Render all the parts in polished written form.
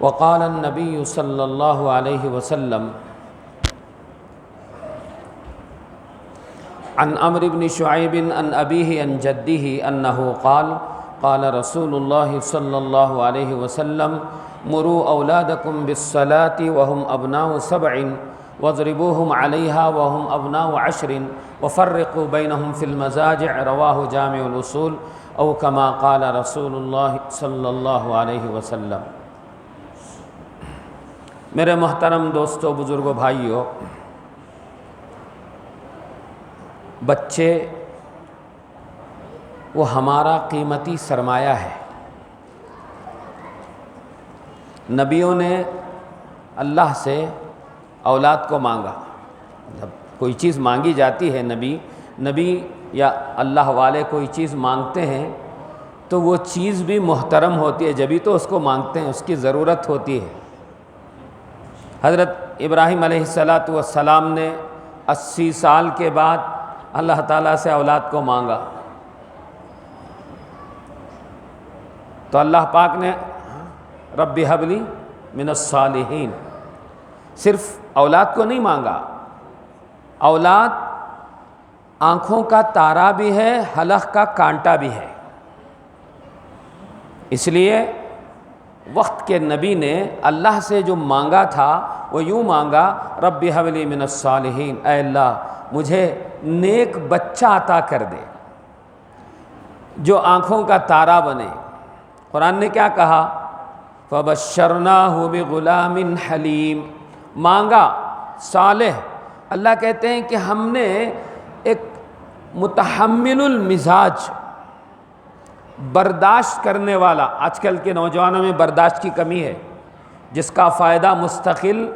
وقال النبي صلى الله عليه وسلم عن عمرو بن شعيب عن أبيه عن جده أنه قال قال رسول الله صلى الله عليه وسلم مروا أولادكم بالصلاة وهم أبناء 7 واضربوهم عليها وهم أبناء 10 وفرقوا بينهم في المزاجع رواه جامع الأصول او كما قال رسول اللہ صلی اللہ علیہ وسلم۔ میرے محترم دوستو، بزرگوں، بھائیوں، بچے وہ ہمارا قیمتی سرمایہ ہے۔ نبیوں نے اللہ سے اولاد کو مانگا۔ جب کوئی چیز مانگی جاتی ہے، نبی یا اللہ والے کوئی چیز مانگتے ہیں تو وہ چیز بھی محترم ہوتی ہے، جبھی تو اس کو مانگتے ہیں، اس کی ضرورت ہوتی ہے۔ حضرت ابراہیم علیہ السلام نے 80 سال کے بعد اللہ تعالیٰ سے اولاد کو مانگا تو اللہ پاک نے رب ہب لی من الصالحین، صرف اولاد کو نہیں مانگا، اولاد آنکھوں کا تارا بھی ہے، حلق کا کانٹا بھی ہے۔ اس لیے وقت کے نبی نے اللہ سے جو مانگا تھا وہ یوں مانگا، رب ہب لی من الصالحین، اے اللہ مجھے نیک بچہ عطا کر دے جو آنکھوں کا تارا بنے۔ قرآن نے کیا کہا؟ فبشرناہ بغلام حلیم، مانگا صالح۔ اللہ کہتے ہیں کہ ہم نے ایک متحمل المزاج، برداشت کرنے والا، آج کل کے نوجوانوں میں برداشت کی کمی ہے، جس کا فائدہ مستقل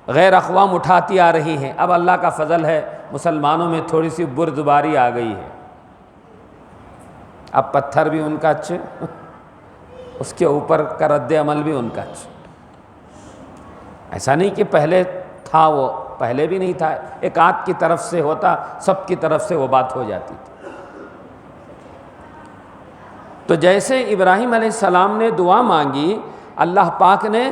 غیر اقوام اٹھاتی آ رہی ہیں۔ اب اللہ کا فضل ہے، مسلمانوں میں تھوڑی سی بردباری آ گئی ہے، اب پتھر بھی ان کا اچھے، اس کے اوپر کا رد عمل بھی ان کا اچھا۔ ایسا نہیں کہ پہلے تھا، وہ پہلے بھی نہیں تھا، ایک آدھ کی طرف سے ہوتا، سب کی طرف سے وہ بات ہو جاتی تھی۔ تو جیسے ابراہیم علیہ السلام نے دعا مانگی، اللہ پاک نے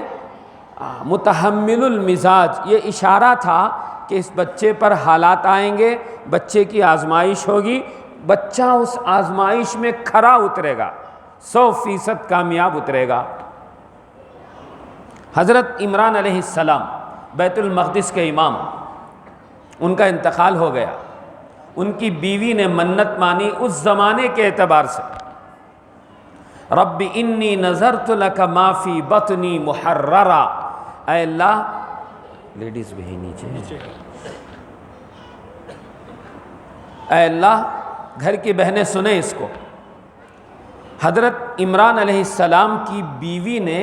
متحمل المزاج، یہ اشارہ تھا کہ اس بچے پر حالات آئیں گے، بچے کی آزمائش ہوگی، بچہ اس آزمائش میں کھرا اترے گا، 100% کامیاب اترے گا۔ حضرت عمران علیہ السلام بیت المقدس کے امام، ان کا انتقال ہو گیا، ان کی بیوی نے منت مانی اس زمانے کے اعتبار سے، رب انی نذرت لک ما فی بطنی محررا، اے اللہ، لیڈیز بھی نیچے، اے اللہ، گھر کی بہنیں سنیں اس کو۔ حضرت عمران علیہ السلام کی بیوی نے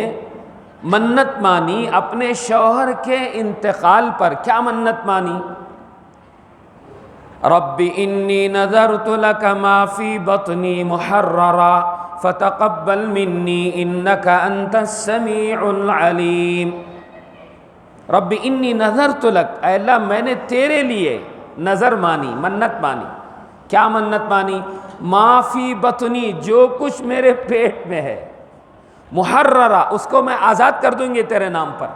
منت مانی اپنے شوہر کے انتقال پر۔ کیا منت مانی؟ رب انی نذرت لک ما فی بطنی محررا فتقبل منی انک انت السمیع العلیم۔ رب انی نذرت لک، اے اللہ میں نے تیرے لیے نظر مانی، منت مانی۔ کیا منت مانی؟ ما فی بطنی، جو کچھ میرے پیٹ میں ہے، محررہ، اس کو میں آزاد کر دوں گی تیرے نام پر۔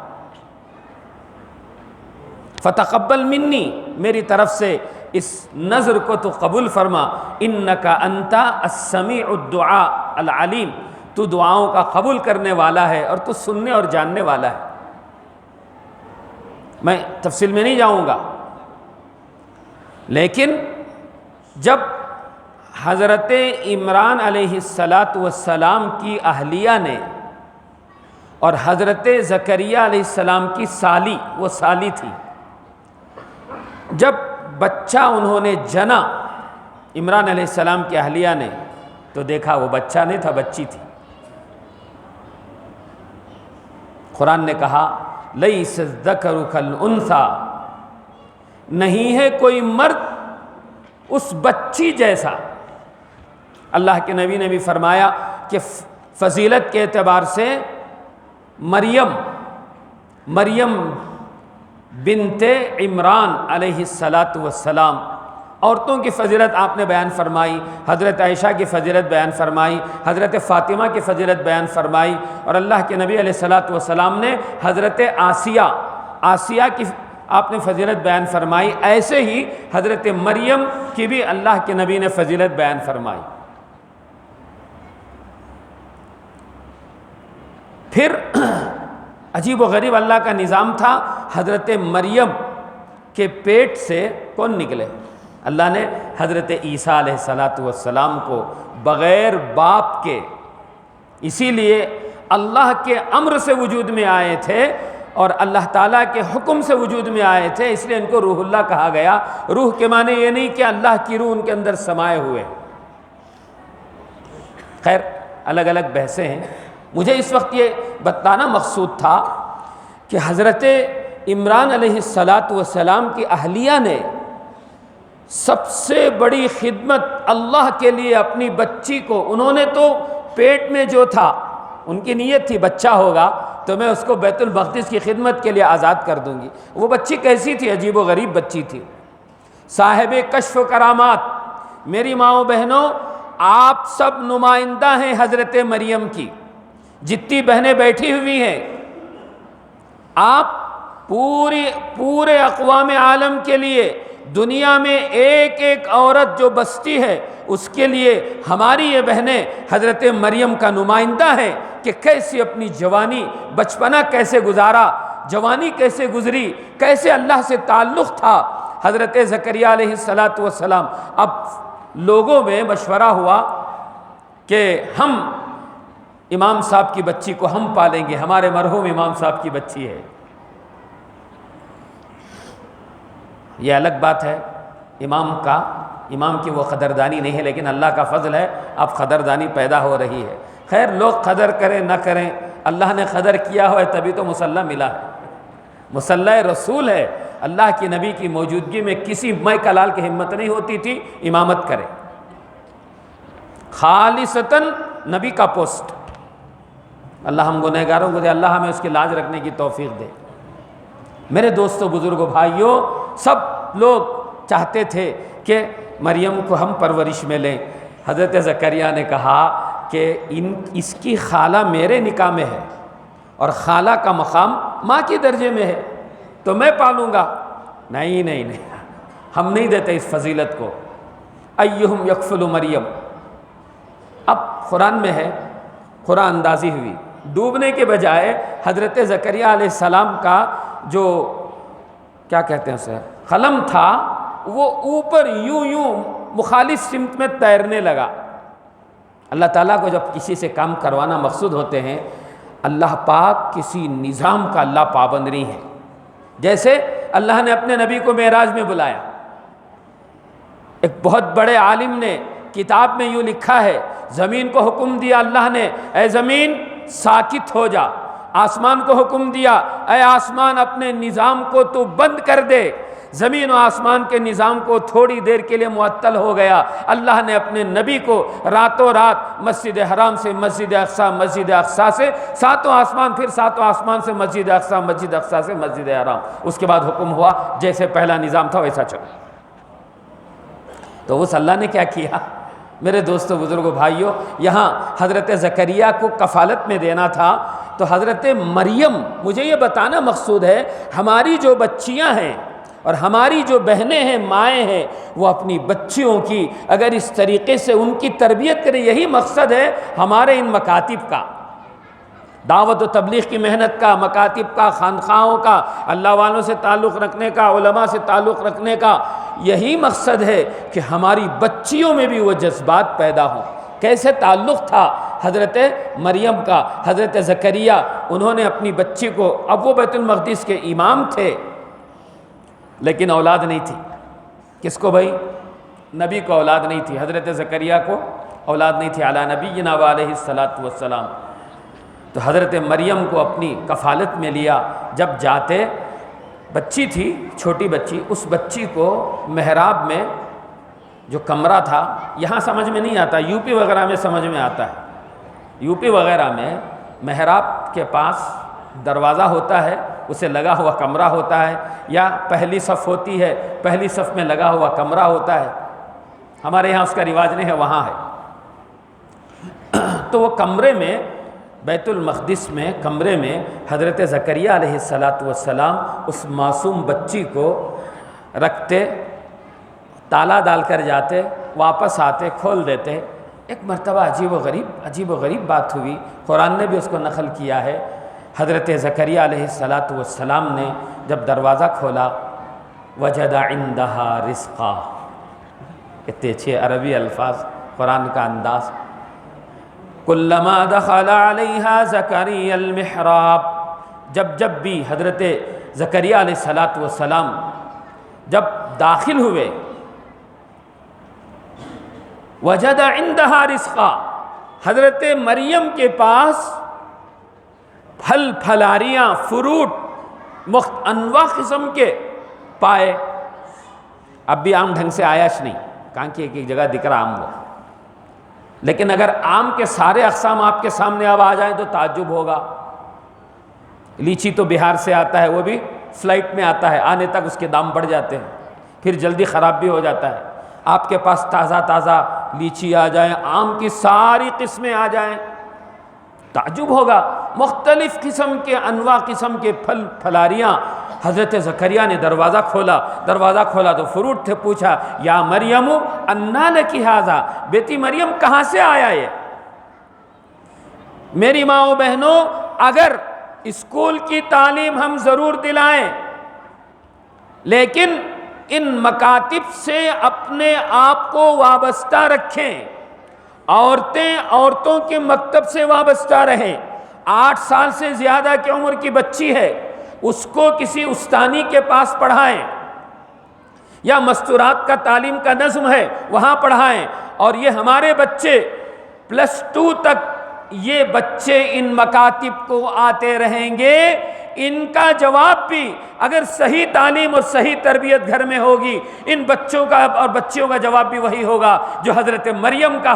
فتقبل منی، میری طرف سے اس نظر کو تو قبول فرما، انک انت السمیع الدعاء العلیم، تو دعاؤں کا قبول کرنے والا ہے اور تو سننے اور جاننے والا ہے۔ میں تفصیل میں نہیں جاؤں گا، لیکن جب حضرت عمران علیہ السلام کی اہلیہ نے اور حضرت زکریا علیہ السلام کی سالی، وہ سالی تھی، جب بچہ انہوں نے جنا عمران علیہ السلام کی اہلیہ نے، تو دیکھا وہ بچہ نہیں تھا، بچی تھی۔ قرآن نے کہا لیس الذکر کالانثی، نہیں ہے کوئی مرد اس بچی جیسا۔ اللہ کے نبی نے بھی فرمایا کہ فضیلت کے اعتبار سے مریم بنت عمران علیہ السلام عورتوں کی فضیلت آپ نے بیان فرمائی، حضرت عائشہ کی فضیلت بیان فرمائی، حضرت فاطمہ کی فضیلت بیان فرمائی، اور اللہ کے نبی علیہ الصلوۃ والسلام نے حضرت آسیہ کی آپ نے فضیلت بیان فرمائی، ایسے ہی حضرت مریم کی بھی اللہ کے نبی نے فضیلت بیان فرمائی۔ پھر عجیب و غریب اللہ کا نظام تھا، حضرت مریم کے پیٹ سے کون نکلے؟ اللہ نے حضرت عیسیٰ علیہ السلام کو بغیر باپ کے، اسی لیے اللہ کے امر سے وجود میں آئے تھے اور اللہ تعالیٰ کے حکم سے وجود میں آئے تھے، اس لیے ان کو روح اللہ کہا گیا۔ روح کے معنی یہ نہیں کہ اللہ کی روح ان کے اندر سمائے ہوئے۔ خیر، الگ الگ بحثیں ہیں۔ مجھے اس وقت یہ بتانا مقصود تھا کہ حضرت عمران علیہ السلام کی اہلیہ نے سب سے بڑی خدمت اللہ کے لیے اپنی بچی کو، انہوں نے تو پیٹ میں جو تھا، ان کی نیت تھی بچہ ہوگا تو میں اس کو بیت المقدس کی خدمت کے لیے آزاد کر دوں گی۔ وہ بچی کیسی تھی؟ عجیب و غریب بچی تھی، صاحب کشف و کرامات۔ میری ماؤں بہنوں، آپ سب نمائندہ ہیں حضرت مریم کی، جتنی بہنیں بیٹھی ہوئی ہیں، آپ پورے اقوام عالم کے لیے، دنیا میں ایک ایک عورت جو بستی ہے اس کے لیے ہماری یہ بہنیں حضرت مریم کا نمائندہ ہیں کہ کیسے اپنی جوانی، بچپنا کیسے گزارا، جوانی کیسے گزری، کیسے اللہ سے تعلق تھا حضرت زکریہ علیہ السلام۔ اب لوگوں میں مشورہ ہوا کہ ہم امام صاحب کی بچی کو ہم پالیں گے، ہمارے مرحوم امام صاحب کی بچی ہے۔ یہ الگ بات ہے، امام کی وہ قدردانی نہیں ہے، لیکن اللہ کا فضل ہے اب قدردانی پیدا ہو رہی ہے۔ خیر، لوگ قدر کریں نہ کریں، اللہ نے قدر کیا ہوا ہے تبھی تو مصلی ملا ہے، مصلی رسول ہے۔ اللہ کی نبی کی موجودگی میں کسی مائی کلال کی ہمت نہیں ہوتی تھی امامت کرے، خالصتاً نبی کا پوسٹ۔ اللہ ہم گنہگاروں کو دے، اللہ ہمیں اس کی لاج رکھنے کی توفیق دے۔ میرے دوستوں، بزرگوں، بھائیوں، سب لوگ چاہتے تھے کہ مریم کو ہم پرورش میں لیں۔ حضرت زکریا نے کہا کہ اس کی خالہ میرے نکاح میں ہے اور خالہ کا مقام ماں کے درجے میں ہے تو میں پالوں گا۔ نہیں، ہم نہیں دیتے اس فضیلت کو۔ ایہم یکفل مریم، اب قرآن میں ہے، قرآن اندازی ہوئی، ڈوبنے کے بجائے حضرت زکریا علیہ السلام کا جو کیا کہتے ہیں اسے قلم تھا، وہ اوپر یوں مخالف سمت میں تیرنے لگا۔ اللہ تعالیٰ کو جب کسی سے کام کروانا مقصود ہوتے ہیں، اللہ پاک کسی نظام کا اللہ پابند نہیں ہے۔ جیسے اللہ نے اپنے نبی کو معراج میں بلایا، ایک بہت بڑے عالم نے کتاب میں یوں لکھا ہے، زمین کو حکم دیا اللہ نے، اے زمین ساکت ہو جا۔ آسمان کو حکم دیا، اے آسمان اپنے نظام کو تو بند کر دے۔ زمین و آسمان کے نظام کو تھوڑی دیر کے لیے معطل ہو گیا۔ اللہ نے اپنے نبی کو راتوں رات مسجد حرام سے مسجد اقصیٰ، مسجد اقصیٰ سے ساتوں آسمان، پھر ساتوں آسمان سے مسجد اقصیٰ، مسجد اقصیٰ سے مسجد حرام۔ اس کے بعد حکم ہوا جیسے پہلا نظام تھا ویسا چلو۔ تو اس اللہ نے کیا کیا؟ میرے دوستوں، بزرگوں، بھائیوں، یہاں حضرت زکریا کو کفالت میں دینا تھا تو حضرت مریم، مجھے یہ بتانا مقصود ہے، ہماری جو بچیاں ہیں اور ہماری جو بہنیں ہیں، مائیں ہیں، وہ اپنی بچیوں کی اگر اس طریقے سے ان کی تربیت کریں، یہی مقصد ہے ہمارے ان مکاتب کا، دعوت و تبلیغ کی محنت کا، مکاتب کا، خانقاہوں کا، اللہ والوں سے تعلق رکھنے کا، علماء سے تعلق رکھنے کا، یہی مقصد ہے کہ ہماری بچیوں میں بھی وہ جذبات پیدا ہوں۔ کیسے تعلق تھا حضرت مریم کا، حضرت زکریا، انہوں نے اپنی بچی کو، اب وہ بیت المقدس کے امام تھے لیکن اولاد نہیں تھی۔ کس کو بھائی؟ نبی کو اولاد نہیں تھی، حضرت زکریا کو اولاد نہیں تھی، علی نبینا علیہ السلام۔ تو حضرت مریم کو اپنی کفالت میں لیا۔ جب جاتے، بچی تھی، چھوٹی بچی، اس بچی کو محراب میں جو کمرہ تھا، یہاں سمجھ میں نہیں آتا، یو پی وغیرہ میں سمجھ میں آتا ہے۔ یو پی وغیرہ میں محراب کے پاس دروازہ ہوتا ہے اسے لگا ہوا کمرہ ہوتا ہے، یا پہلی صف ہوتی ہے، پہلی صف میں لگا ہوا کمرہ ہوتا ہے. ہمارے یہاں اس کا رواج نہیں ہے، وہاں ہے. تو وہ کمرے میں، بیت المقدس میں کمرے میں حضرت زکریہ علیہ السلام اس معصوم بچی کو رکھتے، تالا ڈال کر جاتے، واپس آتے، کھول دیتے. ایک مرتبہ عجیب و غریب بات ہوئی، قرآن نے بھی اس کو نقل کیا ہے. حضرت زکریہ علیہ السلام نے جب دروازہ کھولا، وجد عندہا رزقا. کتنے اچھے عربی الفاظ، قرآن کا انداز. کلما دخل علیہا زکریا المحراب، جب بھی حضرت زکریہ علیہ السلام جب داخل ہوئے، وجد عندہا رزقا، حضرت مریم کے پاس پھل پھلاریاں، فروٹ انواع قسم کے پائے. اب بھی عام ڈھنگ سے آیاش نہیں، کہاں کی ایک جگہ دکھ رہا آم وہ، لیکن اگر آم کے سارے اقسام آپ کے سامنے اب آ جائیں تو تعجب ہوگا. لیچی تو بہار سے آتا ہے، وہ بھی فلائٹ میں آتا ہے، آنے تک اس کے دام بڑھ جاتے ہیں، پھر جلدی خراب بھی ہو جاتا ہے. آپ کے پاس تازہ لیچی آ جائیں، آم کی ساری قسمیں آ جائیں، تعجب ہوگا. مختلف قسم کے، انواع قسم کے پھل پھلاریاں. حضرت زکریہ نے دروازہ کھولا تو فروٹ تھے. پوچھا، یا مریم انا لکی ھذا، بیٹی مریم کہاں سے آیا یہ؟ میری ماں و بہنوں، اگر اسکول کی تعلیم ہم ضرور دلائیں، لیکن ان مکاتب سے اپنے آپ کو وابستہ رکھیں. عورتوں کے مکتب سے وابستہ رہیں. 8 سال سے زیادہ کی عمر کی بچی ہے، اس کو کسی استانی کے پاس پڑھائیں، یا مستورات کا تعلیم کا نظم ہے وہاں پڑھائیں. اور یہ ہمارے بچے +2 تک یہ بچے ان مکاتب کو آتے رہیں گے. ان کا جواب بھی، اگر صحیح تعلیم اور صحیح تربیت گھر میں ہوگی، ان بچوں کا اور بچیوں کا جواب بھی وہی ہوگا جو حضرت مریم کا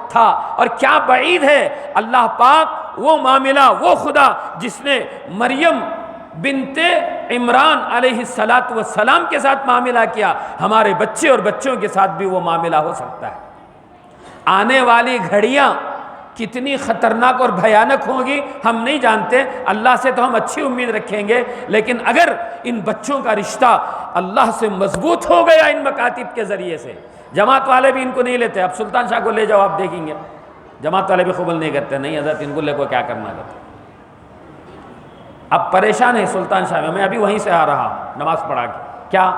تھا. اور کیا بعید ہے، اللہ پاک وہ معاملہ، وہ خدا جس نے مریم بنت عمران علیہ السلام کے ساتھ معاملہ کیا، ہمارے بچے اور بچوں کے ساتھ بھی وہ معاملہ ہو سکتا ہے. آنے والی گھڑیاں کتنی خطرناک اور بھیانک ہوں گی ہم نہیں جانتے. اللہ سے تو ہم اچھی امید رکھیں گے، لیکن اگر ان بچوں کا رشتہ اللہ سے مضبوط ہو گیا ان مکاتب کے ذریعے سے، جماعت والے بھی ان کو نہیں لیتے. اب سلطان شاہ کو لے جاؤ، آپ دیکھیں گے جماعت والے بھی قبول نہیں کرتے. نہیں حضرت، ان کو لے کو کیا کرنا ہے. اب پریشان ہے سلطان شاہ میں ابھی وہیں سے آ رہا نماز پڑھا کے. کیا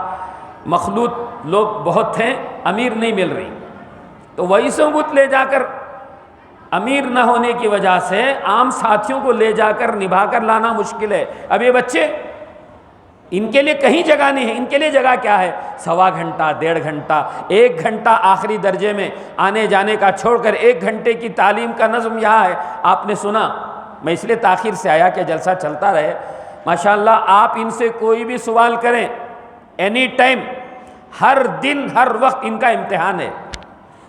مخلوط لوگ بہت تھے، امیر نہیں مل رہی، تو وہی ثبوت لے جا کر، امیر نہ ہونے کی وجہ سے عام ساتھیوں کو لے جا کر نبھا کر لانا مشکل ہے. اب یہ بچے، ان کے لیے کہیں جگہ نہیں ہے. ان کے لیے جگہ کیا ہے؟ 1.25 گھنٹہ، 1.5 گھنٹہ، 1 گھنٹہ آخری درجے میں آنے جانے کا چھوڑ کر 1 گھنٹے کی تعلیم کا نظم یہاں ہے. آپ نے سنا، میں اس لیے تاخیر سے آیا کہ جلسہ چلتا رہے. ماشاءاللہ آپ ان سے کوئی بھی سوال کریں، اینی ٹائم، ہر دن ہر وقت ان کا امتحان ہے.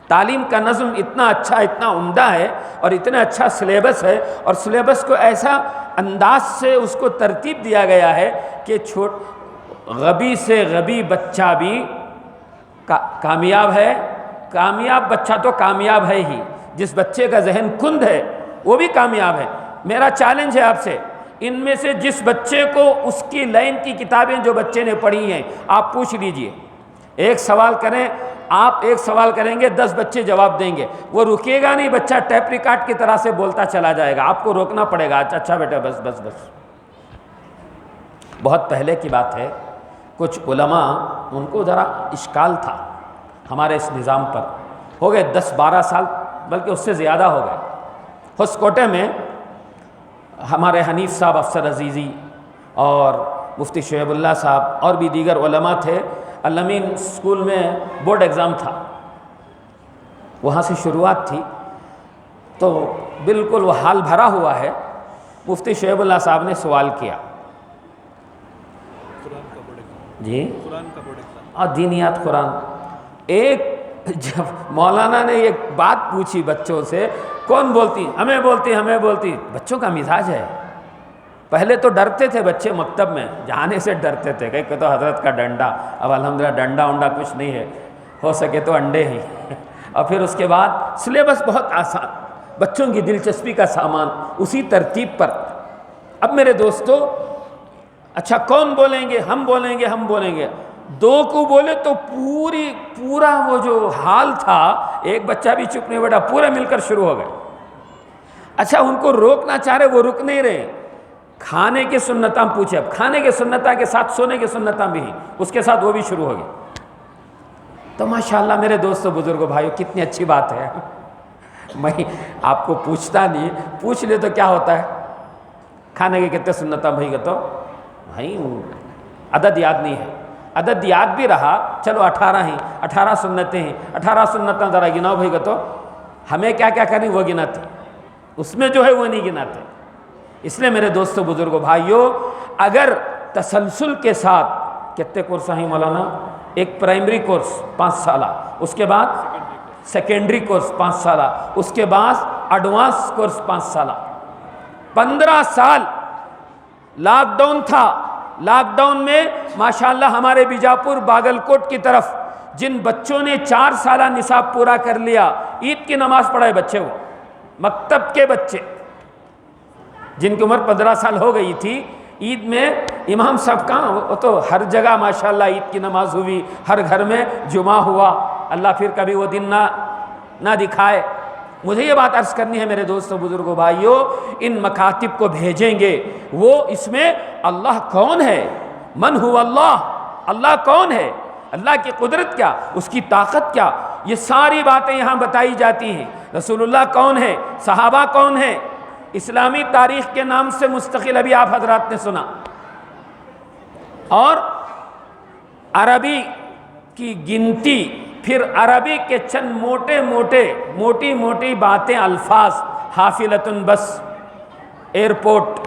تعلیم کا نظم اتنا اچھا، اتنا عمدہ ہے، اور اتنا اچھا سلیبس ہے، اور سلیبس کو ایسا انداز سے اس کو ترتیب دیا گیا ہے کہ غبی سے غبی بچہ بھی کامیاب ہے. کامیاب بچہ تو کامیاب ہے ہی، جس بچے کا ذہن کند ہے وہ بھی کامیاب ہے. میرا چیلنج ہے آپ سے، ان میں سے جس بچے کو اس کی لائن کی کتابیں جو بچے نے پڑھی ہیں آپ پوچھ لیجئے. ایک سوال کریں، آپ ایک سوال کریں گے 10 بچے جواب دیں گے. وہ رکے گا نہیں، بچہ ٹیپ ریکارڈ کی طرح سے بولتا چلا جائے گا. آپ کو روکنا پڑے گا. اچھا بیٹا، بس بس بس. بہت پہلے کی بات ہے، کچھ علماء ان کو ذرا اشکال تھا ہمارے اس نظام پر. ہو گئے 10-12 سال، بلکہ اس سے زیادہ ہو گئے. ہوسکوٹے میں ہمارے حنیف صاحب افسر عزیزی اور مفتی شعیب اللہ صاحب اور بھی دیگر علماء تھے. الامین اسکول میں بورڈ ایگزام تھا، وہاں سے شروعات تھی، تو بالکل وہ حال بھرا ہوا ہے. مفتی شعیب اللہ صاحب نے سوال کیا، جی دینیات قرآن. ایک جب مولانا نے ایک بات پوچھی بچوں سے، کون بولتی؟ ہمیں بولتی. بچوں کا مزاج ہے، پہلے تو ڈرتے تھے بچے مکتب میں جانے سے ڈرتے تھے کہ تو حضرت کا ڈنڈا، اب الحمدللہ ڈنڈا ونڈا کچھ نہیں ہے، ہو سکے تو انڈے ہی اور پھر اس کے بعد سلیبس بہت آسان، بچوں کی دلچسپی کا سامان اسی ترتیب پر۔ اب میرے دوستو، اچھا کون بولیں گے؟ ہم بولیں گے، ہم بولیں گے۔ دو کو بولے تو پورا وہ جو حال تھا، ایک بچہ بھی چپ نہیں بیٹھا، پورے مل کر شروع ہو گئے۔ اچھا ان کو روکنا چاہ رہے، وہ رک نہیں رہے۔ کھانے کی سنتاں پوچھے، اب کھانے کی سنتاں کے ساتھ سونے کی سنتاں بھی ہیں، اس کے ساتھ وہ بھی شروع ہو گئی۔ تو ماشاءاللہ میرے دوستو بزرگوں بھائیو، کتنی اچھی بات ہے۔ میں آپ کو پوچھتا نہیں، پوچھ لے تو کیا ہوتا ہے؟ کھانے کے کتنے سنتاں بھائی کہ تو بھائی عدد یاد نہیں ہے، عدد یاد بھی رہا، چلو 18 ہیں، 18 سنتیں ہیں، 18 سنتاں ذرا گناؤ بھائی کہ تو ہمیں کیا کیا کرنی وہ گناتے، اس میں جو ہے وہ نہیں گناتے۔ اس لیے میرے دوستو بزرگوں بھائیو، اگر تسلسل کے ساتھ کتنے کورس ہیں مولانا؟ ایک پرائمری کورس 5 سالہ، اس کے بعد سیکنڈری کورس 5 سالہ، اس کے بعد ایڈوانس کورس 5 سالہ، 15 سال لاک ڈاؤن تھا۔ لاک ڈاؤن میں ماشاءاللہ ہمارے بیجاپور باگلکوٹ کی طرف جن بچوں نے 4 سالہ نصاب پورا کر لیا، عید کی نماز پڑھائے بچے، وہ مکتب کے بچے جن کی عمر 15 سال ہو گئی تھی، عید میں امام صاحب کہاں، وہ تو ہر جگہ ماشاءاللہ عید کی نماز ہوئی، ہر گھر میں جمعہ ہوا، اللہ پھر کبھی وہ دن نہ دکھائے۔ مجھے یہ بات عرض کرنی ہے میرے دوستوں بزرگوں بھائیوں، ان مکاتب کو بھیجیں گے، وہ اس میں اللہ کون ہے، من هو اللہ، اللہ کون ہے، اللہ کی قدرت کیا، اس کی طاقت کیا، یہ ساری باتیں یہاں بتائی جاتی ہیں۔ رسول اللہ کون ہے، صحابہ کون ہے، اسلامی تاریخ کے نام سے مستقل ابھی آپ حضرات نے سنا، اور عربی کی گنتی، پھر عربی کے چند موٹی موٹی باتیں، الفاظ، حافلۃ بس، ایئرپورٹ،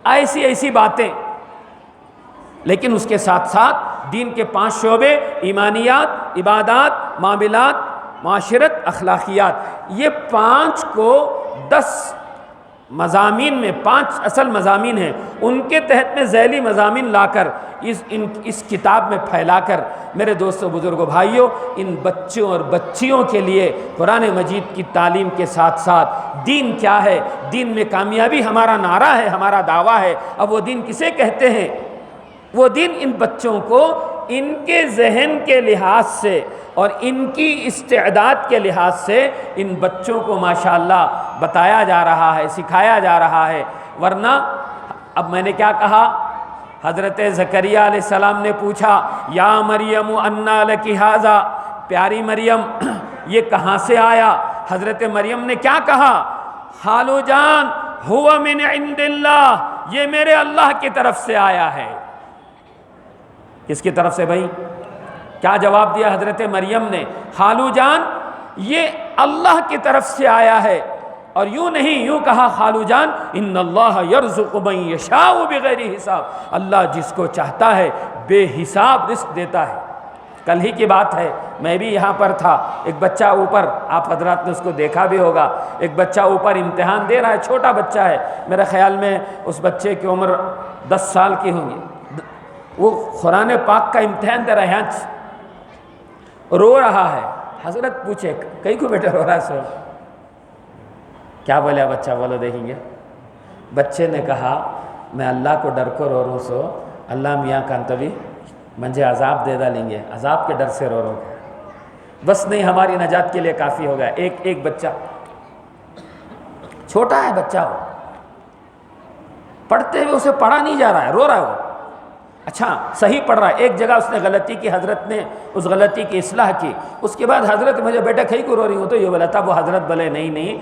ایسی باتیں، لیکن اس کے ساتھ ساتھ دین کے 5 شعبے، ایمانیات، عبادات، معاملات، معاشرت، اخلاقیات، یہ 5 کو 10 مضامین میں 5 اصل مضامین ہیں، ان کے تحت میں ذیلی مضامین لا کر اس کتاب میں پھیلا کر میرے دوستوں بزرگوں بھائیوں، ان بچوں اور بچیوں کے لیے قرآن مجید کی تعلیم کے ساتھ ساتھ دین کیا ہے، دین میں کامیابی ہمارا نعرہ ہے، ہمارا دعویٰ ہے۔ اب وہ دین کسے کہتے ہیں؟ وہ دین ان بچوں کو ان کے ذہن کے لحاظ سے اور ان کی استعداد کے لحاظ سے ان بچوں کو ماشاءاللہ بتایا جا رہا ہے، سکھایا جا رہا ہے۔ ورنہ اب میں نے کیا کہا، حضرت زکریہ علیہ السلام نے پوچھا، یا مریم انا لکی ھذا، پیاری مریم یہ کہاں سے آیا؟ حضرت مریم نے کیا کہا؟ خالو جان ہوا من عند اللہ، یہ میرے اللہ کی طرف سے آیا ہے۔ کس کی طرف سے بھائی؟ کیا جواب دیا حضرت مریم نے؟ خالو جان یہ اللہ کی طرف سے آیا ہے، اور یوں نہیں، یوں کہا خالو جان، ان اللہ یرزق من یشاء بغیر حساب، اللہ جس کو چاہتا ہے بے حساب رزق دیتا ہے۔ کل ہی کی بات ہے، میں بھی یہاں پر تھا، ایک بچہ اوپر، آپ حضرات نے اس کو دیکھا بھی ہوگا، ایک بچہ اوپر امتحان دے رہا ہے، چھوٹا بچہ ہے، میرے خیال میں اس بچے کی عمر 10 سال کی ہوں گی، وہ قرآن پاک کا امتحان دے رہا ہے، رو رہا ہے۔ حضرت پوچھے کئی کو بیٹا رو رہا ہے؟ سو کیا بولے بچہ، بولو دیکھیں گے۔ بچے نے کہا میں اللہ کو ڈر کر رو رہا سو اللہ میاں کانتوی مجھے عذاب دے ڈالیں گے، عذاب کے ڈر سے رو رہا ہوں، بس نہیں ہماری نجات کے لیے کافی ہوگا۔ ایک بچہ چھوٹا ہے، بچہ ہو، پڑھتے ہوئے اسے پڑھا نہیں جا رہا ہے، رو رہا ہے وہ، اچھا صحیح پڑھ رہا ہے، ایک جگہ اس نے غلطی کی، حضرت نے اس غلطی کی اصلاح کی، اس کے بعد حضرت مجھے بیٹا کہیں کو رو رہی ہوں، تو یہ بولا تھا وہ حضرت بولے نہیں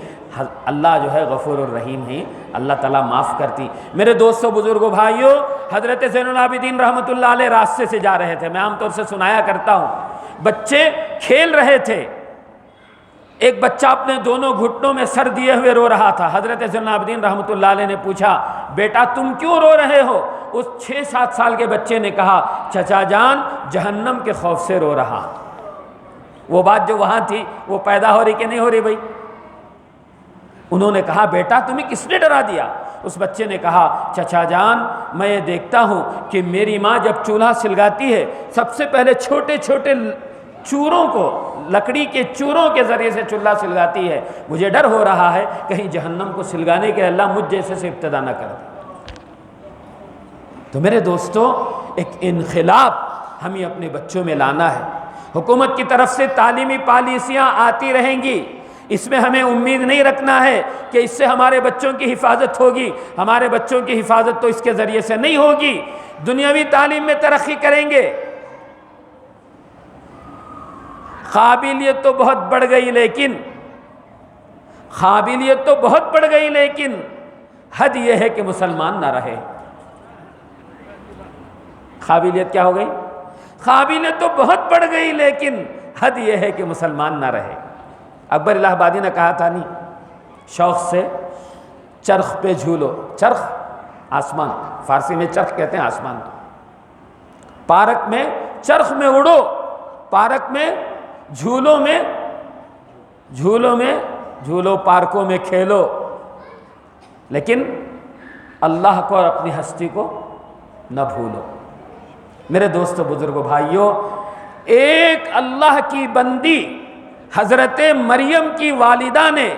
اللہ جو ہے غفور الرحیم ہے، اللہ تعالیٰ معاف کرتی۔ میرے دوستوں بزرگوں بھائیوں، حضرت زین العابدین رحمۃ اللہ علیہ راستے سے جا رہے تھے، میں عام طور سے سنایا کرتا ہوں، بچے کھیل رہے تھے، ایک بچہ اپنے دونوں گھٹنوں میں سر دیے ہوئے رو رہا تھا۔ حضرت زین العابدین رحمۃ اللہ علیہ نے پوچھا بیٹا تم کیوں رو رہے ہو؟ اس 6-7 سال کے بچے نے کہا چچا جان جہنم کے خوف سے رو رہا۔ وہ بات جو وہاں تھی وہ پیدا ہو رہی کہ نہیں ہو رہی بھائی؟ انہوں نے کہا بیٹا تمہیں کس نے ڈرا دیا؟ اس بچے نے کہا چچا جان میں یہ دیکھتا ہوں کہ میری ماں جب چولہا سلگاتی ہے سب سے پہلے چھوٹے چھوٹے چوروں کو، لکڑی کے چوروں کے ذریعے سے چولہا سلگاتی ہے، مجھے ڈر ہو رہا ہے کہیں جہنم کو سلگانے کے اللہ مجھ جیسے سے ابتدا نہ کر دے۔ تو میرے دوستو ایک انقلاب ہمیں اپنے بچوں میں لانا ہے۔ حکومت کی طرف سے تعلیمی پالیسیاں آتی رہیں گی، اس میں ہمیں امید نہیں رکھنا ہے کہ اس سے ہمارے بچوں کی حفاظت ہوگی۔ ہمارے بچوں کی حفاظت تو اس کے ذریعے سے نہیں ہوگی۔ دنیاوی تعلیم میں ترقی کریں گے، قابلیت تو بہت بڑھ گئی، لیکن حد یہ ہے کہ مسلمان نہ رہے۔ قابلیت کیا ہو گئی؟ قابلیت تو بہت بڑھ گئی لیکن حد یہ ہے کہ مسلمان نہ رہے۔ اکبر الہ آبادی نے کہا تھا نہیں، شوق سے چرخ پہ جھولو، چرخ آسمان، فارسی میں چرخ کہتے ہیں آسمان، پارک میں چرخ میں اڑو، پارک میں جھولوں میں جھولو، پارکوں میں کھیلو، لیکن اللہ کو اور اپنی ہستی کو نہ بھولو۔ میرے دوستو بزرگوں بھائیوں، ایک اللہ کی بندی حضرت مریم کی والدہ نے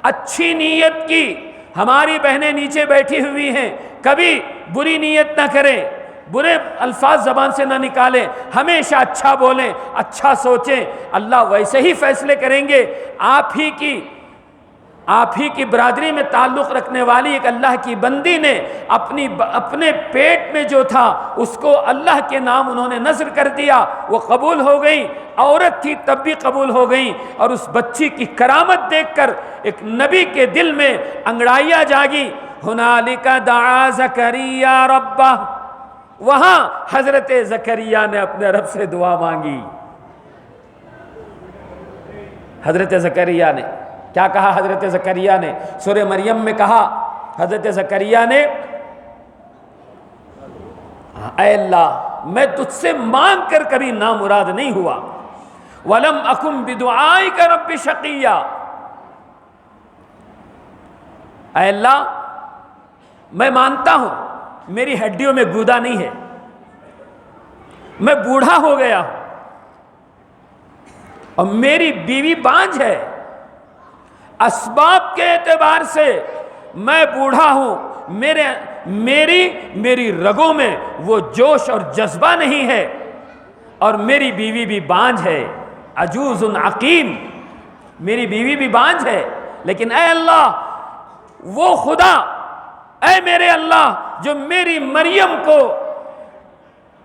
اچھی نیت کی۔ ہماری بہنیں نیچے بیٹھی ہوئی ہیں، کبھی بری نیت نہ کریں، برے الفاظ زبان سے نہ نکالیں، ہمیشہ اچھا بولیں، اچھا سوچیں، اللہ ویسے ہی فیصلے کریں گے۔ آپ ہی کی برادری میں تعلق رکھنے والی ایک اللہ کی بندی نے اپنے پیٹ میں جو تھا اس کو اللہ کے نام انہوں نے نذر کر دیا، وہ قبول ہو گئی، عورت تھی تب بھی قبول ہو گئی، اور اس بچی کی کرامت دیکھ کر ایک نبی کے دل میں انگڑائیاں جاگی۔ ہنالک دعا زکریا ربہ، وہاں حضرت زکریہ نے اپنے رب سے دعا مانگی۔ حضرت زکریہ نے کیا کہا؟ حضرت زکریہ نے سورہ مریم میں کہا، حضرت زکریہ نے اے اللہ میں تجھ سے مانگ کر کبھی نامراد نہیں ہوا، وَلَمْ أَكُمْ بِدُعَائِكَ رَبِّ شَقِيًّا، اے اللہ میں مانتا ہوں میری ہڈیوں میں گودا نہیں ہے، میں بوڑھا ہو گیا ہوں اور میری بیوی بانجھ ہے، اسباب کے اعتبار سے میں بوڑھا ہوں، میری رگوں میں وہ جوش اور جذبہ نہیں ہے، اور میری بیوی بھی بانجھ ہے، عجوز عقیم، میری بیوی بھی بانجھ ہے، لیکن اے اللہ وہ خدا، اے میرے اللہ جو میری مریم کو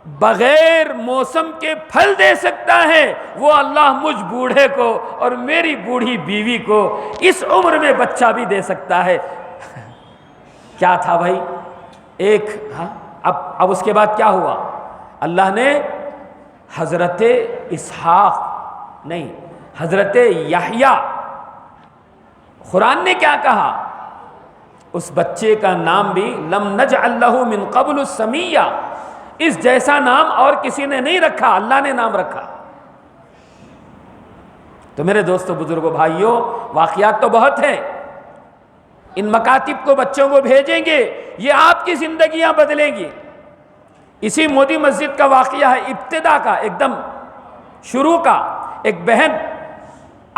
بغیر موسم کے پھل دے سکتا ہے، وہ اللہ مجھ بوڑھے کو اور میری بوڑھی بیوی کو اس عمر میں بچہ بھی دے سکتا ہے۔ کیا تھا بھائی؟ اب اس کے بعد کیا ہوا؟ اللہ نے حضرت اسحاق نہیں، حضرت یحییٰ، قرآن نے کیا کہا؟ اس بچے کا نام بھی لم نجعل لہ من قبل سمیہ، اس جیسا نام اور کسی نے نہیں رکھا، اللہ نے نام رکھا۔ تو میرے دوستو بزرگوں بھائیوں، واقعات تو بہت ہیں، ان مکاتب کو بچوں کو بھیجیں گے، یہ آپ کی زندگیاں بدلیں گی۔ اسی مودی مسجد کا واقعہ ہے، ابتدا کا، ایک دم شروع کا۔ ایک بہن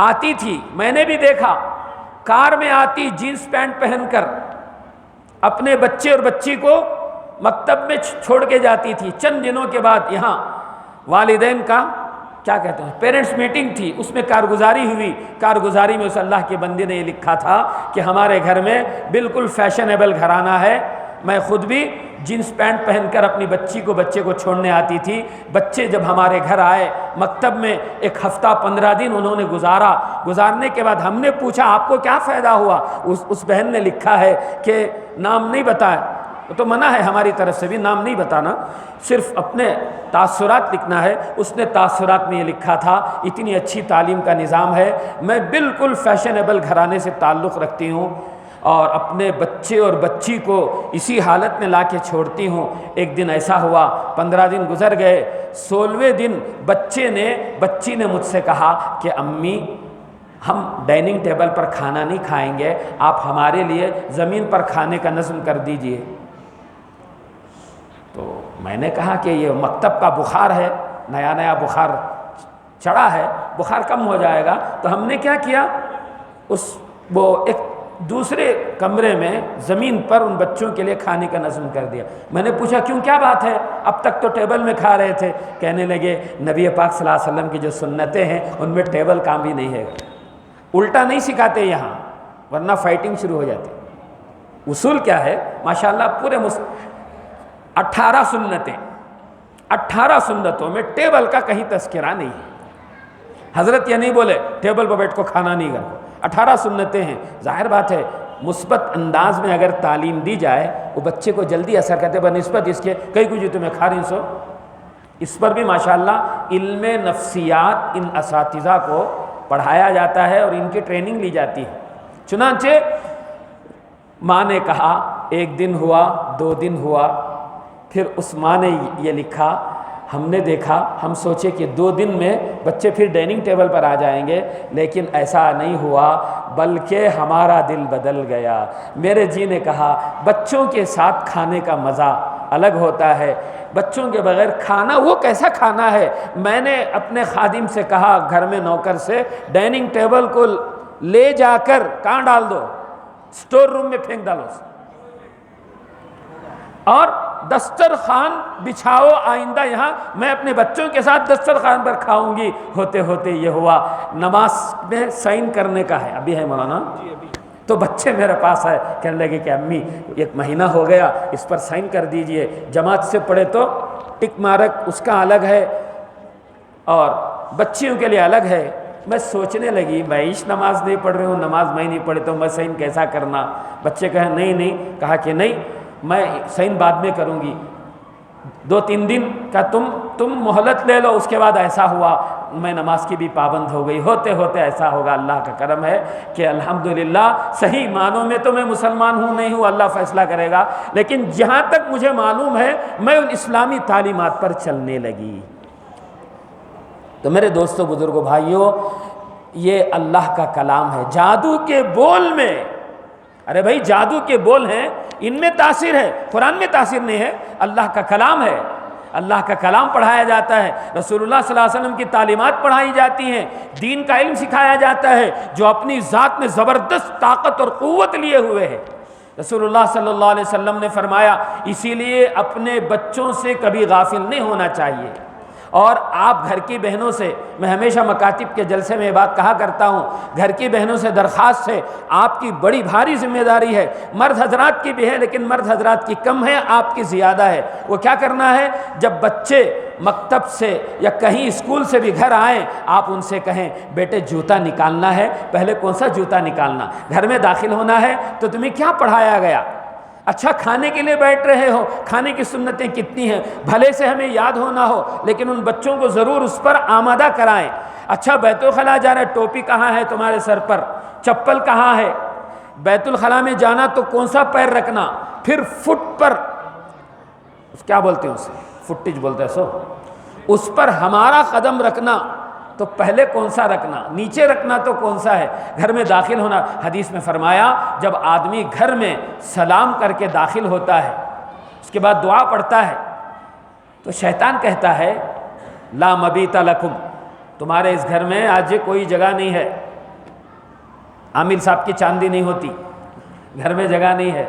آتی تھی، میں نے بھی دیکھا، کار میں آتی جینس پینٹ پہن کر، اپنے بچے اور بچی کو مکتب میں چھوڑ کے جاتی تھی۔ چند دنوں کے بعد یہاں والدین کا کیا کہتے ہیں پیرنٹس میٹنگ تھی، اس میں کارگزاری ہوئی۔ کارگزاری میں اس اللہ کے بندے نے یہ لکھا تھا کہ ہمارے گھر میں بالکل فیشنیبل گھرانہ ہے، میں خود بھی جینس پینٹ پہن کر اپنی بچے کو چھوڑنے آتی تھی۔ بچے جب ہمارے گھر آئے، مکتب میں ایک ہفتہ 15 دن انہوں نے گزارنے کے بعد ہم نے پوچھا آپ کو کیا فائدہ ہوا؟ اس بہن نے لکھا ہے کہ نام نہیں بتایا، تو منع ہے ہماری طرف سے بھی نام نہیں بتانا، صرف اپنے تاثرات لکھنا ہے۔ اس نے تاثرات میں یہ لکھا تھا، اتنی اچھی تعلیم کا نظام ہے، میں بالکل فیشنیبل گھرانے سے تعلق رکھتی ہوں اور اپنے بچے اور بچی کو اسی حالت میں لا کے چھوڑتی ہوں۔ ایک دن ایسا ہوا، 15 دن گزر گئے، 16ویں دن بچی نے مجھ سے کہا کہ امی ہم ڈائننگ ٹیبل پر کھانا نہیں کھائیں گے، آپ ہمارے لیے زمین پر کھانے کا نظم کر دیجئے۔ تو میں نے کہا کہ یہ مکتب کا بخار ہے، نیا نیا بخار چڑھا ہے، بخار کم ہو جائے گا۔ تو ہم نے کیا کیا، وہ ایک دوسرے کمرے میں زمین پر ان بچوں کے لیے کھانے کا نظم کر دیا۔ میں نے پوچھا کیوں، کیا بات ہے، اب تک تو ٹیبل میں کھا رہے تھے؟ کہنے لگے نبی پاک صلی اللہ علیہ وسلم کی جو سنتیں ہیں ان میں ٹیبل کام بھی نہیں ہے، الٹا نہیں سکھاتے یہاں، ورنہ فائٹنگ شروع ہو جاتی۔ اصول کیا ہے، ماشاءاللہ پورے 18 سنتیں، 18 سنتوں میں ٹیبل کا کہیں تذکرہ نہیں ہے۔ حضرت یہ نہیں بولے ٹیبل پر بیٹھ کو کھانا نہیں کرو، 18 سنتیں ہیں۔ ظاہر بات ہے مثبت انداز میں اگر تعلیم دی جائے وہ بچے کو جلدی اثر کرتے، بنسبت اس کے کئی کچھ تمہیں کھا رہی سو۔ اس پر بھی ماشاءاللہ علم نفسیات ان اساتذہ کو پڑھایا جاتا ہے اور ان کی ٹریننگ لی جاتی ہے۔ چنانچہ ماں نے کہا، ایک دن ہوا، 2 دن ہوا، پھر اس ماں نے یہ لکھا، ہم نے دیکھا، ہم سوچے کہ 2 دن میں بچے پھر ڈائننگ ٹیبل پر آ جائیں گے، لیکن ایسا نہیں ہوا، بلکہ ہمارا دل بدل گیا۔ میرے جی نے کہا بچوں کے ساتھ کھانے کا مزہ الگ ہوتا ہے، بچوں کے بغیر کھانا وہ کیسا کھانا ہے۔ میں نے اپنے خادم سے کہا، گھر میں نوکر سے، ڈائننگ ٹیبل کو لے جا کر کہاں ڈال دو، سٹور روم میں پھینک ڈالو، اور دسترخوان بچھاؤ، آئندہ یہاں میں اپنے بچوں کے ساتھ دسترخوان پر کھاؤں گی۔ ہوتے ہوتے یہ ہوا، نماز میں سائن کرنے کا ہے، ابھی ہے مولانا؟ تو بچے میرے پاس آئے، کہنے لگے کہ امی 1 مہینہ ہو گیا، اس پر سائن کر دیجئے۔ جماعت سے پڑھے تو ٹک مارک اس کا الگ ہے اور بچیوں کے لیے الگ ہے۔ میں سوچنے لگی میں نماز نہیں پڑھ رہی ہوں، نماز میں نہیں پڑھی تو میں سائن کیسا کرنا؟ بچے کہے نہیں، کہا کہ نہیں میں سائن بعد میں کروں گی۔ 2-3 دن کا تم مہلت لے لو، اس کے بعد ایسا ہوا میں نماز کی بھی پابند ہو گئی۔ ہوتے ہوتے ایسا ہوگا، اللہ کا کرم ہے کہ الحمدللہ صحیح معنوں میں تو میں مسلمان ہوں نہیں ہوں، اللہ فیصلہ کرے گا، لیکن جہاں تک مجھے معلوم ہے میں ان اسلامی تعلیمات پر چلنے لگی۔ تو میرے دوستو، بزرگوں، بھائیوں، یہ اللہ کا کلام ہے۔ جادو کے بول میں، ارے بھائی جادو کے بول ہیں، ان میں تاثیر ہے، قرآن میں تاثیر نہیں ہے، اللہ کا کلام ہے۔ اللہ کا کلام پڑھایا جاتا ہے، رسول اللہ صلی اللہ علیہ وسلم کی تعلیمات پڑھائی جاتی ہیں، دین کا علم سکھایا جاتا ہے، جو اپنی ذات میں زبردست طاقت اور قوت لیے ہوئے ہے۔ رسول اللہ صلی اللہ علیہ وسلم نے فرمایا، اسی لیے اپنے بچوں سے کبھی غافل نہیں ہونا چاہیے۔ اور آپ گھر کی بہنوں سے، میں ہمیشہ مکاتب کے جلسے میں یہ بات کہا کرتا ہوں، گھر کی بہنوں سے درخواست ہے، آپ کی بڑی بھاری ذمہ داری ہے، مرد حضرات کی بھی ہے لیکن مرد حضرات کی کم ہے، آپ کی زیادہ ہے۔ وہ کیا کرنا ہے، جب بچے مکتب سے یا کہیں اسکول سے بھی گھر آئیں، آپ ان سے کہیں بیٹے جوتا نکالنا ہے، پہلے کون سا جوتا نکالنا، گھر میں داخل ہونا ہے تو تمہیں کیا پڑھایا گیا؟ اچھا کھانے کے لیے بیٹھ رہے ہو، کھانے کی سنتیں کتنی ہیں، بھلے سے ہمیں یاد ہونا ہو لیکن ان بچوں کو ضرور اس پر آمادہ کرائیں۔ اچھا بیت الخلاء جا رہے، ٹوپی کہاں ہے تمہارے سر پر، چپل کہاں ہے، بیت الخلاء میں جانا تو کون سا پیر رکھنا، پھر فٹ پر کیا بولتے ہیں اسے، فٹیج بولتے ہیں، اس پر ہمارا قدم رکھنا تو پہلے کون سا رکھنا، نیچے رکھنا تو کون سا ہے، گھر میں داخل ہونا۔ حدیث میں فرمایا جب آدمی گھر میں سلام کر کے داخل ہوتا ہے، اس کے بعد دعا پڑھتا ہے، تو شیطان کہتا ہے لا مبیت لکم، تمہارے اس گھر میں آج کوئی جگہ نہیں ہے، عامل صاحب کی چاندی نہیں ہوتی، گھر میں جگہ نہیں ہے۔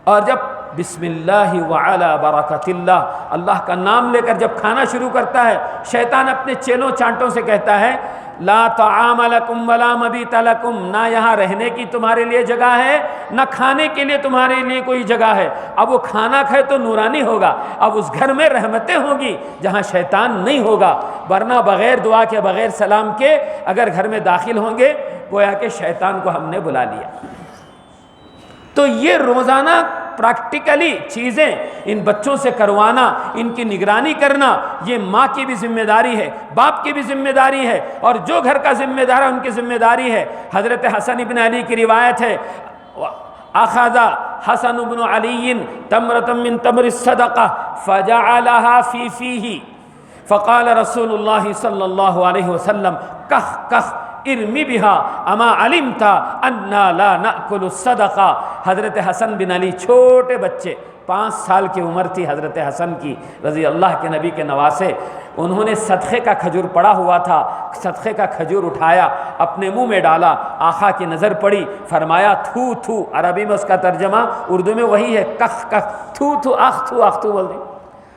اور جب بسم اللہ وعلی برکت اللہ، اللہ کا نام لے کر جب کھانا شروع کرتا ہے، شیطان اپنے چیلوں چانٹوں سے کہتا ہے لا طعام لکم ولا مبیت لکم، نہ یہاں رہنے کی تمہارے لیے جگہ ہے، نہ کھانے کے لیے تمہارے لیے کوئی جگہ ہے۔ اب وہ کھانا کھائے تو نورانی ہوگا، اب اس گھر میں رحمتیں ہوں گی جہاں شیطان نہیں ہوگا، ورنہ بغیر دعا کے بغیر سلام کے اگر گھر میں داخل ہوں گے گویا کہ شیطان کو ہم نے بلا لیا۔ تو یہ روزانہ پریکٹیکلی چیزیں ان بچوں سے کروانا، ان کی نگرانی کرنا، یہ ماں کی بھی ذمہ داری ہے، باپ کی بھی ذمہ داری ہے، اور جو گھر کا ذمہ دار ہے ان کی ذمہ داری ہے۔ حضرت حسن بن علی کی روایت ہے، اخذ حسن بن علی تمرۃ من تمر الصدقہ فجعلها فی فیہ فقال رسول اللہ صلی اللہ علیہ وسلم کخ کخ ارمی بہا اما علمت انا لا ناکل الصدقہ۔ حضرت حسن بن علی چھوٹے بچے، 5 سال کی عمر تھی حضرت حسن کی رضی اللہ کے نبی کے نواسے، انہوں نے صدقے کا کھجور پڑا ہوا تھا، صدقے کا کھجور اٹھایا، اپنے منہ میں ڈالا، آقا کی نظر پڑی، فرمایا تھو تھو، عربی میں اس کا ترجمہ اردو میں وہی ہے کخ کخ، تھو تھو اخ تھو اخ تھو بول دیں۔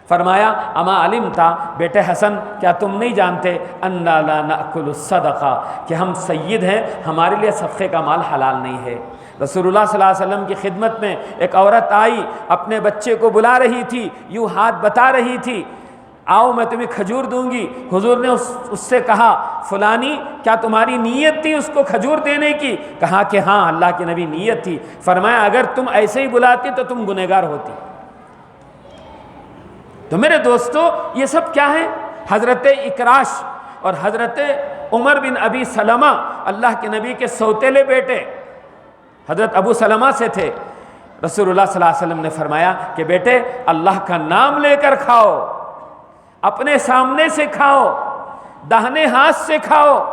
فرمایا اما علمتا، بیٹے حسن کیا تم نہیں جانتے انا لا ناکل الصدقہ، کہ ہم سید ہیں، ہمارے لیے صدقے کا مال حلال نہیں ہے۔ رسول اللہ صلی اللہ علیہ وسلم کی خدمت میں ایک عورت آئی، اپنے بچے کو بلا رہی تھی، یوں ہاتھ بتا رہی تھی آؤ میں تمہیں کھجور دوں گی۔ حضور نے اس سے کہا فلانی کیا تمہاری نیت تھی اس کو کھجور دینے کی؟ کہا کہ ہاں اللہ کے نبی نیت تھی۔ فرمایا اگر تم ایسے ہی بلاتی تو تم گنہگار ہوتی۔ تو میرے دوستو یہ سب کیا ہے؟ حضرت اکراش اور حضرت عمر بن ابی سلمہ اللہ کے نبی کے سوتیلے بیٹے حضرت ابو سلمہ سے تھے۔ رسول اللہ صلی اللہ علیہ وسلم نے فرمایا کہ بیٹے اللہ کا نام لے کر کھاؤ، اپنے سامنے سے کھاؤ، داہنے ہاتھ سے کھاؤ۔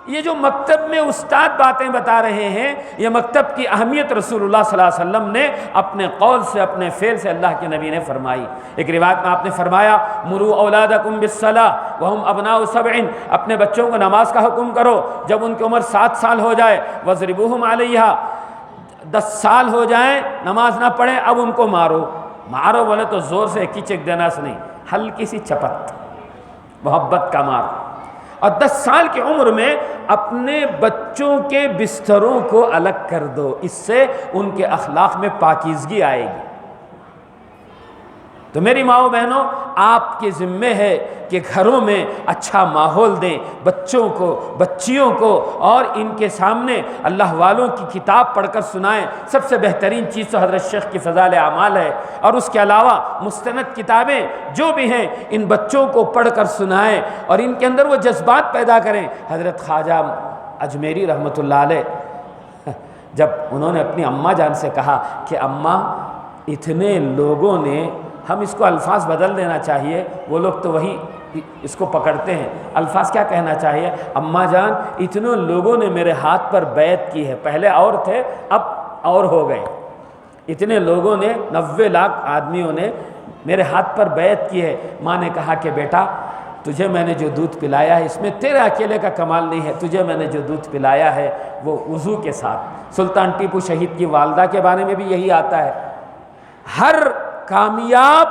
یہ جو مکتب میں استاد باتیں بتا رہے ہیں، یہ مکتب کی اہمیت رسول اللہ صلی اللہ علیہ وسلم نے اپنے قول سے، اپنے فعل سے اللہ کے نبی نے فرمائی۔ ایک روایت میں آپ نے فرمایا مروا اولادکم بالصلاۃ وہم ابناء 7، اپنے بچوں کو نماز کا حکم کرو جب ان کی عمر 7 سال ہو جائے، وضربوہم علیہا، 10 سال ہو جائیں نماز نہ پڑھیں اب ان کو مارو۔ مارو بولے تو زور سے ایک چک دینا سے نہیں، ہلکی سی چپت، محبت کا مار۔ اور 10 سال کی عمر میں اپنے بچوں کے بستروں کو الگ کر دو، اس سے ان کے اخلاق میں پاکیزگی آئے گی۔ تو میری ماؤں بہنوں آپ کے ذمے ہے کہ گھروں میں اچھا ماحول دیں، بچوں کو، بچیوں کو، اور ان کے سامنے اللہ والوں کی کتاب پڑھ کر سنائیں۔ سب سے بہترین چیز تو حضرت شیخ کی فضائل اعمال ہے، اور اس کے علاوہ مستند کتابیں جو بھی ہیں ان بچوں کو پڑھ کر سنائیں اور ان کے اندر وہ جذبات پیدا کریں۔ حضرت خواجہ اجمیری رحمۃ اللہ علیہ جب انہوں نے اپنی اماں جان سے کہا کہ اماں اتنے لوگوں نے، ہم اس کو الفاظ بدل دینا چاہیے، وہ لوگ تو وہی اس کو پکڑتے ہیں، الفاظ کیا کہنا چاہیے؟ اماں جان اتنے لوگوں نے میرے ہاتھ پر بیعت کی ہے، پہلے اور تھے اب اور ہو گئے، اتنے لوگوں نے 90 لاکھ آدمیوں نے میرے ہاتھ پر بیعت کی ہے۔ ماں نے کہا کہ بیٹا تجھے میں نے جو دودھ پلایا ہے اس میں تیرے اکیلے کا کمال نہیں ہے، تجھے میں نے جو دودھ پلایا ہے وہ وضو کے ساتھ۔ سلطان ٹیپو شہید کی والدہ کے بارے میں بھی یہی آتا ہے، ہر کامیاب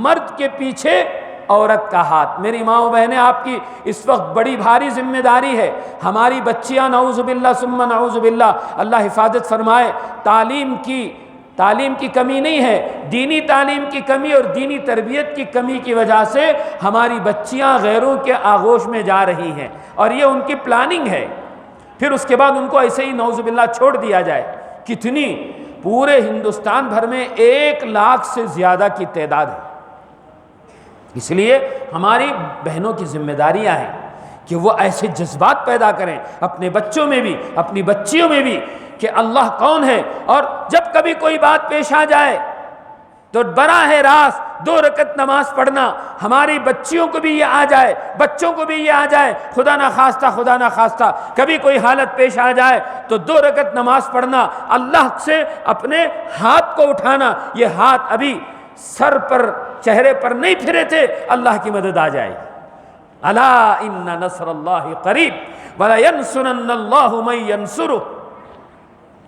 مرد کے پیچھے عورت کا ہاتھ۔ میری ماں و بہنیں آپ کی اس وقت بڑی بھاری ذمہ داری ہے، ہماری بچیاں نعوذ باللہ ثم نعوذ باللہ، اللہ حفاظت فرمائے، تعلیم کی کمی نہیں ہے، دینی تعلیم کی کمی اور دینی تربیت کی کمی کی وجہ سے ہماری بچیاں غیروں کے آغوش میں جا رہی ہیں، اور یہ ان کی پلاننگ ہے، پھر اس کے بعد ان کو ایسے ہی نعوذ باللہ چھوڑ دیا جائے۔ کتنی پورے ہندوستان بھر میں 1 لاکھ سے زیادہ کی تعداد ہے۔ اس لیے ہماری بہنوں کی ذمہ داریاں ہیں کہ وہ ایسے جذبات پیدا کریں اپنے بچوں میں بھی، اپنی بچیوں میں بھی، کہ اللہ کون ہے، اور جب کبھی کوئی بات پیش آ جائے تو براہ راست 2 رکعت نماز پڑھنا، ہماری بچیوں کو بھی یہ آ جائے، بچوں کو بھی یہ آ جائے، خدا نہ خواستہ کبھی کوئی حالت پیش آ جائے تو 2 رکعت نماز پڑھنا، اللہ سے اپنے ہاتھ کو اٹھانا، یہ ہاتھ ابھی سر پر، چہرے پر نہیں پھرے تھے، اللہ کی مدد آ جائے گی۔ الا ان نصر اللہ قریب ولینصرن اللہ من ینصرہ،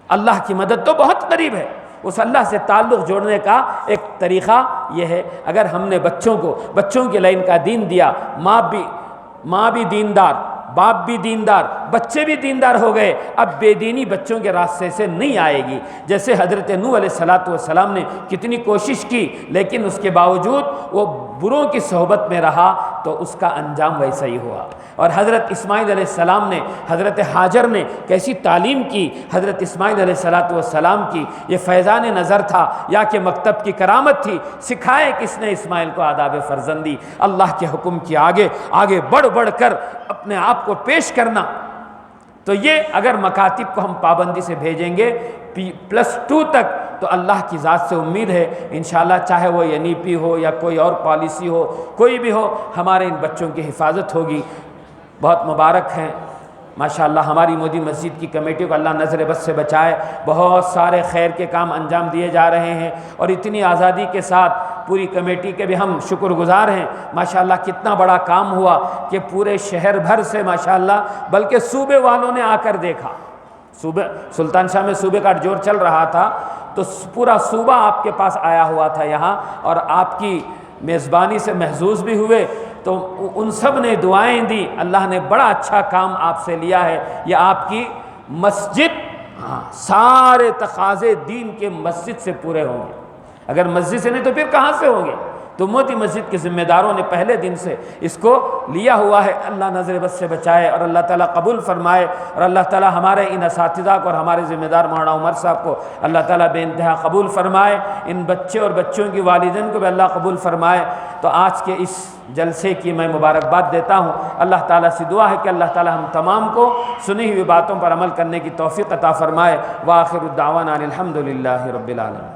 اللہ کی مدد تو بہت قریب ہے۔ اس اللہ سے تعلق جوڑنے کا ایک طریقہ یہ ہے، اگر ہم نے بچوں کے لائن کا دین دیا، ماں بھی دیندار، باپ بھی دیندار، بچے بھی دیندار ہو گئے، اب بے دینی بچوں کے راستے سے نہیں آئے گی۔ جیسے حضرت نوح علیہ السلام نے کتنی کوشش کی لیکن اس کے باوجود وہ بروں کی صحبت میں رہا تو اس کا انجام ویسا ہی ہوا۔ اور حضرت اسماعیل علیہ السلام نے، حضرت ہاجر نے کیسی تعلیم کی حضرت اسماعیل علیہ السلام کی، یہ فیضان نظر تھا یا کہ مکتب کی کرامت تھی؟ سکھائے کس نے اسماعیل کو آداب فرزندی؟ اللہ کے حکم کی آگے بڑھ کر اپنے آپ کو پیش کرنا۔ تو یہ اگر مکاتب کو ہم پابندی سے بھیجیں گے +2 تک تو اللہ کی ذات سے امید ہے انشاءاللہ، چاہے وہ NEP ہو یا کوئی اور پالیسی ہو، کوئی بھی ہو، ہمارے ان بچوں کی حفاظت ہوگی۔ بہت مبارک ہیں ماشاءاللہ ہماری مودی مسجد کی کمیٹی کو اللہ نظر بد سے بچائے، بہت سارے خیر کے کام انجام دیے جا رہے ہیں، اور اتنی آزادی کے ساتھ پوری کمیٹی کے بھی ہم شکر گزار ہیں۔ ماشاءاللہ کتنا بڑا کام ہوا کہ پورے شہر بھر سے ماشاءاللہ، بلکہ صوبے والوں نے آ کر دیکھا، صوبے سلطان شاہ میں صوبے کا جور چل رہا تھا، تو پورا صوبہ آپ کے پاس آیا ہوا تھا یہاں، اور آپ کی میزبانی سے محظوظ بھی ہوئے، تو ان سب نے دعائیں دی۔ اللہ نے بڑا اچھا کام آپ سے لیا ہے، یہ آپ کی مسجد، سارے تقاضے دین کے مسجد سے پورے ہوں گے، اگر مسجد سے نہیں تو پھر کہاں سے ہوں گے؟ تو مودی مسجد کے ذمہ داروں نے پہلے دن سے اس کو لیا ہوا ہے۔ اللہ نظر بد سے بچائے اور اللہ تعالیٰ قبول فرمائے، اور اللہ تعالیٰ ہمارے ان اساتذہ کو اور ہمارے ذمہ دار مولانا عمر صاحب کو اللہ تعالیٰ بے انتہا قبول فرمائے، ان بچے اور بچوں کی والدین کو بھی اللہ قبول فرمائے۔ تو آج کے اس جلسے کی میں مبارکباد دیتا ہوں، اللہ تعالیٰ سے دعا ہے کہ اللہ تعالیٰ ہم تمام کو سنی ہوئی باتوں پر عمل کرنے کی توفیق عطا فرمائے۔ وآخر الدعوانا الحمد للہ رب العالمین۔